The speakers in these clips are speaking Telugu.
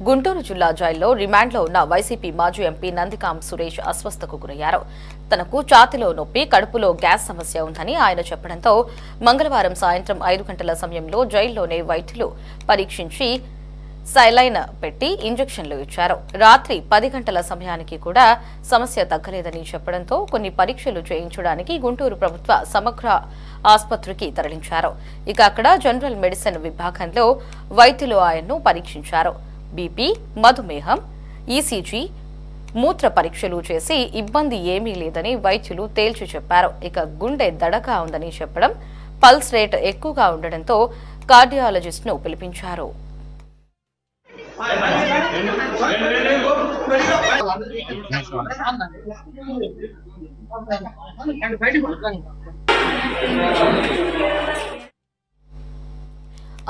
గుంటూరు జిల్లా జైల్లో రిమాండ్లో ఉన్న వైసీపీ మాజీ ఎంపీ నందికాం సురేష్ అస్వస్థతకు గురయ్యారు. తనకు ఛాతీలో నొప్పి, కడుపులో గ్యాస్ సమస్య ఉందని ఆయన చెప్పడంతో మంగళవారం సాయంత్రం 5 గంటల సమయంలో జైల్లోనే వైద్యులు పరీక్షించి సైలైన్ పెట్టి ఇంజెక్షన్లు ఇచ్చారు. రాత్రి 10 గంటల సమయానికి కూడా సమస్య తగ్గలేదని చెప్పడంతో కొన్ని పరీక్షలు చేయించడానికి గుంటూరు ప్రభుత్వ సమగ్ర ఆసుపత్రికి తరలించారు. ఇక అక్కడ జనరల్ మెడిసిన్ విభాగంలో వైద్యులు ఆయన్ను పరీక్షించారు. బీపీ, మధుమేహం, ఈసీజీ, మూత్ర పరీక్షలు చేసి ఇబ్బంది ఏమీ లేదని వైద్యులు తేల్చి చెప్పారు. ఇక గుండె దడగా ఉందని చెప్పడం, పల్స్ రేట్ ఎక్కువగా ఉండడంతో కార్డియాలజిస్ట్ను పిలిపించారు.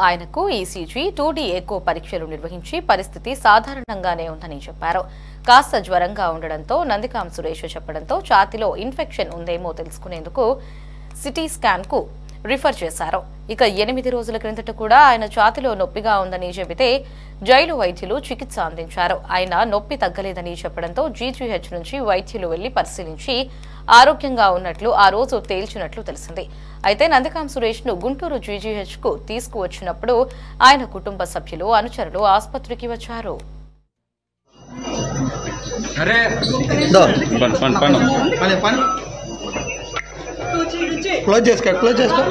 ఆయనకు ఈసీజీ, 2D ఎకో పరీక్షలు నిర్వహించి పరిస్థితి సాధారణంగానే ఉందని చెప్పారు. కాస్త జ్వరంగా ఉండడంతో నందికాం సురేష్ చెప్పడంతో ఛాతీలో ఇన్ఫెక్షన్ ఉందేమో తెలుసుకునేందుకు సిటీ స్కాన్ కు రిఫర్ చేశారు. ఇక 8 రోజుల క్రిందట కూడా ఆయన ఛాతీలో నొప్పిగా ఉందని చెబితే జైలు వైద్యులు చికిత్స అందించారు. ఆయన నొప్పి తగ్గలేదని చెప్పడంతో జీజీహెచ్ నుంచి వైద్యులు వెళ్లి పరిశీలించి ఆరోగ్యంగా ఉన్నట్లు ఆ రోజు తేల్చినట్లు తెలిసింది. అయితే నందికాం సురేష్ ను గుంటూరు జీజీహెచ్ కు తీసుకువచ్చినప్పుడు ఆయన కుటుంబ సభ్యులు, అనుచరులు ఆసుపత్రికి వచ్చారు. క్లోజ్ చేసుకో